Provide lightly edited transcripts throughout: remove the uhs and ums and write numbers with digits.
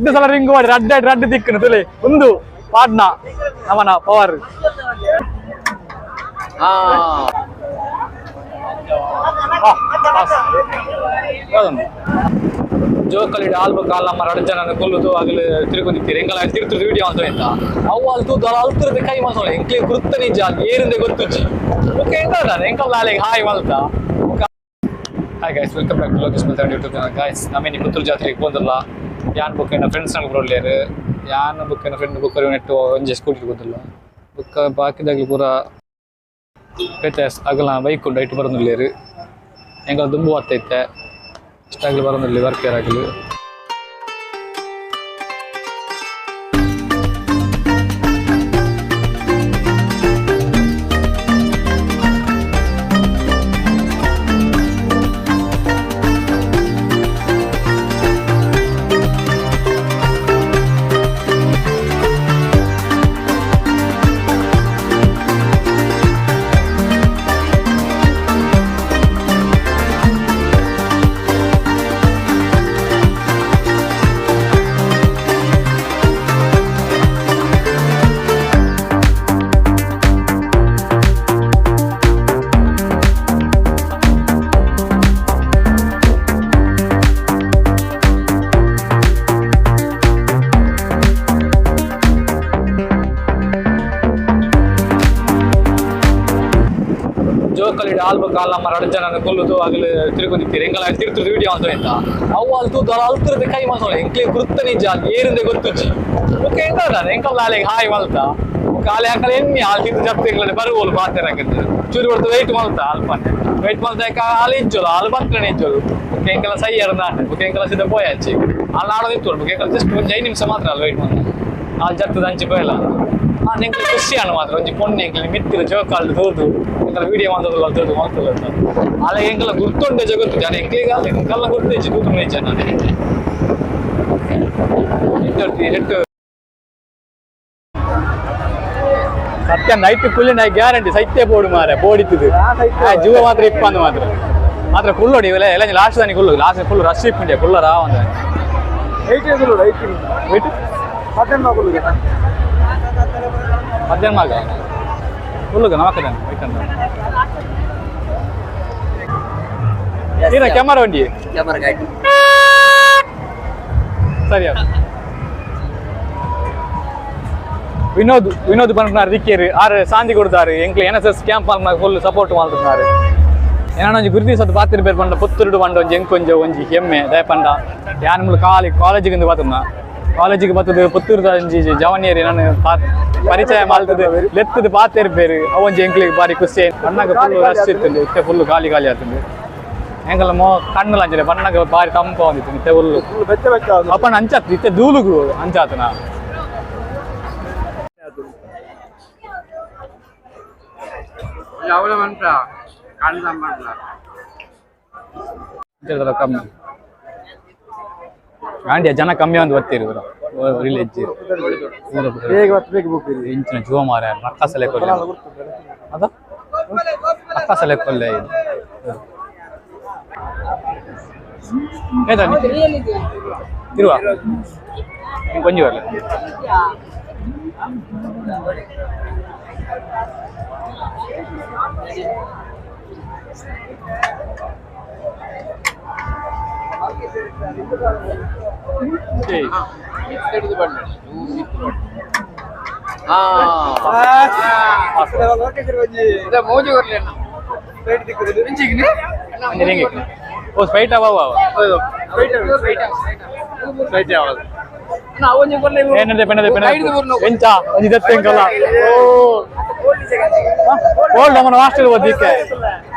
ಇದು ಸಲ ರಿಂಗ್ ಮಾಡಿ ರಡ್ಡ ದಿಕ್ಕನು ತುಲೆ ಒಂದು ಪಾಡ್ನ ಅವನ ಪವರ್ ಜೋಕಲ್ಲಿ ಆಲ್ಬ ಕಾಲ ನಮ್ಮ ಎರಡು ಜನ ಕೊಲ್ಲುದು ಆಗಲು ತಿರುಗುತ್ತೀರಿ ಎಂಗಲ ತಿರುತ್ತದೆ ವಿಡಿಯೋ ಅಂತ ಆಯ್ತಾ ಅವು ಅಲ್ತು ಅಲ್ತಿರದ ಕೈ ಮಲ್ಸೋಳ ಎಂಕ್ಲಿ ಗುರುತ ನಿಜ ಏರಿಂದೆ ಗೊತ್ತುಚ್ಚಿ ಮುಖ ಎಂಕಲ್ದಾನೆ ಎಂಕಲ್ ನಾಳೆಗೆ ಹಾಯ್ ಮಲ್ತ hi guys welcome back to Lokesh ಮಲ್ತಾನ್ ಯೂಟ್ಯೂಬ್ ಚಾನಲ್ ಗೈಸ್ ನಮ್ಮನೆ ಪುತ್ತೂರು ಜಾತ್ರೆಗೆ ಬಂದಿಲ್ಲ ಯಾನ್ ಬುಕ್ ಏನ ಫ್ರೆಂಡ್ಸ್ ನಂಗೆ ಬರೋಲ್ಲೇರು ಯಾನ್ ಬುಕ್ ಏನ ಫ್ರೆಂಡ್ ಬುಕ್ ನೆಟ್ಟು ಒಂಜೆ ಸ್ಕೂಟಿ ಗೊತ್ತಿಲ್ಲ ಬುಕ್ ಬಾಕಿದಾಗಲಿ ಪೂರ ಪೇತಾಸ್ ಆಗಲ್ಲ ಬೈಕ್ ಉಂಟು ಐಟು ಬರೋದಿಲ್ಲೇರು ಹೆಂಗ ದುಂಬು ಹತ್ತೈತೆ ಇಷ್ಟಾಗಲಿ ಬರೋದಿಲ್ಲ ವರ್ಕೇರ್ ಆಗಲಿ ಜೋಕಲ್ಲಿ ಆಲ್ಬ ಕಾಲ ನಮ್ಮ ಎರಡು ಜನ ಕೊಲ್ಲುದು ಆಗಲು ತಿರುಗುತ್ತೀರಿ ಎಂಗಲ ತಿರುತ್ತದೆ ವಿಡಿಯೋ ಅಂತ ಆಯ್ತಾ ಅವು ಅಲ್ತು ಅಲ್ತಿರದ ಕೈ ಮಲ್ಸೋಳ ಎಂಕ್ಲಿ ಗುರುತ ನಿಜ ಏರಿಂದೆ ಗೊತ್ತುಚ್ಚಿ ಮುಖ ಎಂಕಲ್ದಾನೆ ಎಂಕಲ್ ನಾಳೆಗೆ ಹಾಯ್ ಮಲ್ತ ಕಾಲೆ ಹಾಕಲು ಎಣ್ಣೆ ಹಾಲು ತಿಂದು ಜಪ್ತಿಗಳಲ್ಲಿ ಬರುವಲು ಪಾತ್ರೆ ಚೂರು ಕೊಡ್ತು ವೆಯ್ಟ್ ಮಲ್ತ ಅಲ್ಪನೆ ವೆಯ್ಟ್ ಮಲ್ತ ಹಾಲು ಇಜ್ಜೋಲು ಹಾಲು ಬತ್ತನೆ ಇಜ್ಜೋಲು ಮುಖ ಎಂಕಲ ಸೈ ನಾಟೆ ಮುಖ ಎಂಕಲ ಸಿದ್ಧ ಪೋಯಾಚಿ ಅಲ್ಲಿ ಆಡೋದು ಇತ್ತು ಮುಖ ಎಂಕಲ ಜಸ್ಟ್ ಒಂದು 5 ನಿಮಿಷ ಮಾತ್ರ ಅಲ್ಲ ವೆಯ್ಟ್ ಮಾಡ್ತಾರೆ ಹಾಲು ಜತ್ತದ ಹಂಚಿ ಪೋಯಲ್ಲ ನೆಂಕಲ್ ಖುಷಿ ಅಣ್ಣ ಮಾತ್ರ ಒಂಜಿ ಪೊಣ್ಣೆ ಎಂಕಲ್ ಮಿತ್ತಿರ ಜೋಕಾಲು ತೋದು ಎಂಕಲ್ ವಿಡಿಯೋ ಮಾಡೋದಿಲ್ಲ ತೋದು ಮಾಡ್ತಲ್ಲ ಅಲ್ಲ ಎಂಕಲ್ಲ ಗುರ್ತುಂಡೆ ಜಗತ್ತು ಜನ ಎಂಕ್ಲಿಗ ಎಂಕಲ್ಲ ಗುರ್ತೇಜಿ ತೂತು ಮೇಜ ನಾನು ಹೆಟ್ಟು ಸತ್ಯ ನೈಟ್ ಫುಲ್ ನೈ ಗ್ಯಾರಂಟಿ ಸೈತ್ಯ ಬೋರ್ಡು ಮಾರ ಬೋಡಿತ್ತದು ಜೀವ ಮಾತ್ರ ಇಪ್ಪಂದು ಮಾತ್ರ ಫುಲ್ ನೋಡಿ ಇವೆಲ್ಲ ಎಲ್ಲ ಲಾಸ್ಟ್ ತಾನೆ ಫುಲ್ ಲಾಸ್ಟ್ ಫುಲ್ ರಶ್ ಇಪ್ಪಂಡೆ ಫುಲ್ಲರ ಒಂದು ಮಧ್ಯಾಹ್ನ ಮಗ ಫುಲ್ಗ ನಮಕದಾನೆ ಏನ ಕ್ಯಾಮರಾ ಉಂಡಿ ಸರಿ ವಿನೋದ್ ಪಂಡ್ನಾರು ದಿಕ್ಕೇರು ಆರು ಸಾಂದಿ ಕೊಡ್ತಾರೆ ಎಂಕ್ಲೆ NSS ಕ್ಯಾಂಪ್ ಫುಲ್ ಸಪೋರ್ಟ್ ಮಾಡ್ತಾರೆ ಏನೊಂಜಿ ಗುರುತಿ ಸತ್ತು ಪಾತಿರ್ ಬೇರೆ ಪಂಡ ಪುತ್ತೂರು ಪಂಡ ಒಂಜಿ ಎಂಕೊಂಜ ಒಂಜಿ ಹೆಮ್ಮೆ ದಯ ಪಂಡ ಯಾನ್ ಮುಳ್ಳು ಕಾಲೇಜಿಗೆ ಬಾತುನ ಕಾಲೇಜಿಗೆ ಬರ್ತದೆ ಪುತ್ತೂರು ಒಂಜಿ ಜವನಿಯರಿ ನಾನು ಪರಿಚಯ ಮಾಡ್ತದೆ ಲೆತ್ತದ ಪಾತೇರ್ ಬೇರು ಅವೊಂಜಿ ಎಂಕ್ಲಿಗೆ ಬಾರಿ ಖುಷಿ ಬಣ್ಣಗ ಫುಲ್ ರಶ್ ಇರ್ತದೆ ಇತ್ತೆ ಫುಲ್ ಖಾಲಿ ಆಗ್ತದೆ ಎಂಕಲ್ಲ ಕಣ್ಣಲ್ಲ ಅಂಜಲೆ ಬಣ್ಣಗ ಬಾರಿ ತಂಪ ಬಂದಿತ್ತು ಇತ್ತೆ ಫುಲ್ ಅಪ್ಪನ ಅಂಚಾತ್ ಇತ್ತೆ ಧೂಳುಗು ಅಂಚಾತನ ಕಮ್ಮಿ ಗಾಂಡಿಯ ಜನ ಕಮ್ಮಿ ಒಂದು ಬರ್ತೀರಿ ಇವರು ವಿಲೇಜ್ ಇಂಚಿನ ಜೀವ ಮಾರ ರಕ್ಕಸಲೆ ಕೊಲ್ಲೆ ಅದ ರಕ್ಕಸಲೆ ಕೊಲ್ಲೆ ತಿರುವ ಕೊಂಚ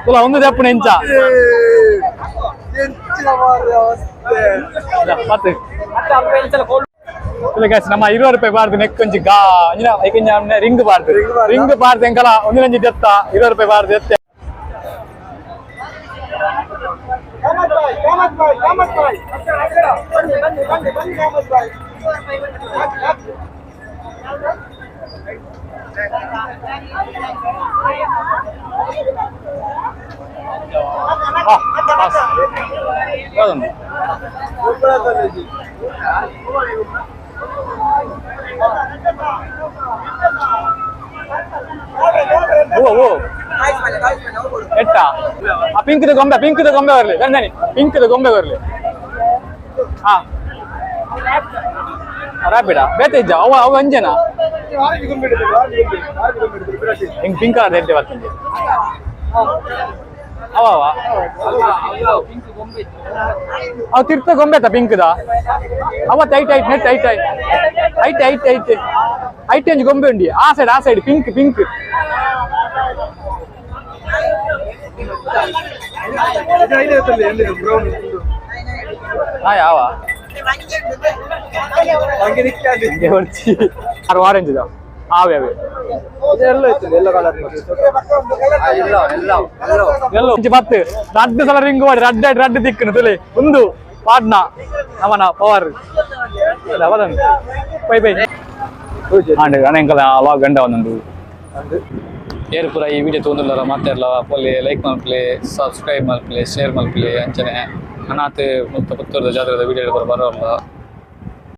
ಬರಲ್ಲ ಒಂದು ದಪ್ಪನ ಎಂಚ ನಮ್ಮ 20 ರೂಪಾಯಿ ಬಾರ್ದು ನೆಕ್ಕೊಂಜಿ ರಿಂಗ್ ಬಾರ್ದು ಎಂಕಲ ಒಂದಿನಂಜಿ ದೆತ್ತ 20 ರೂಪಾಯಿ ಬಾರ್ದು ಎತ್ತೆ ಓ ಓ ಎಟ್ಟ ಆ ಪಿಂಕ್ದ ಗೊಂಬೆ ಬರಲಿ ಗಂಡನಿ ಪಿಂಕ್ದ ಗೊಂಬೆ ಬರಲಿ ಹಾ ರಾಪಿಡ ಬೇತ ಇಜ್ಜ ಅವ ಅಂಜನ ಹಿಂಗ್ ಪಿಂಕ್ ಕಲರ್ ಹೇಳ್ತೇವೆ ಬರ್ತೀನಿ ಅವ ತಿರ್ತ ಗೊಂಬೆ ಆಯ್ತಾ ಪಿಂಕ್ದ ಅವತ್ತು ಐಟ್ ಅಂಜ್ ಗೊಂಬೆ ಉಂಡಿ ಆ ಸೈಡ್ ಪಿಂಕ್ ಯಾವ ಆರೆಂಜ್ ಇದಾವ ಅವೇ ಬತ್ತು ರಡ್ಡು ಸಲ ರಿಂಗ್ ಮಾಡಿ ರಡ್ಡು ದಿಕ್ಕನು ತುಲೆ ಒಂದು ಪಾಡ್ನ ನಮನ ಪವರ್ ಪೈ ಅನೆಂಕಲ ಅವಾಗ ಗಂಡ ಒಂದೊಂದು ಏರ್ ಪೂರ ಈ ವಿಡಿಯೋ ತೊಂದಿಲ್ಲ ಮಾತಾಡಲ್ಲ ಪೊಲಿ ಲೈಕ್ ಮಲ್ಪಲೆ ಸಬ್ಸ್ಕ್ರೈಬ್ ಮಲ್ಪಲೆ ಶೇರ್ ಮಲ್ಪಲೆ ಅಂಚನೆ ಅನಾಥ ಮುಕ್ತ ಪುತ್ತೂರದ ಜಾತ್ರೆದ ವಿಡಿಯೋ ಬರೋಲ್ಲ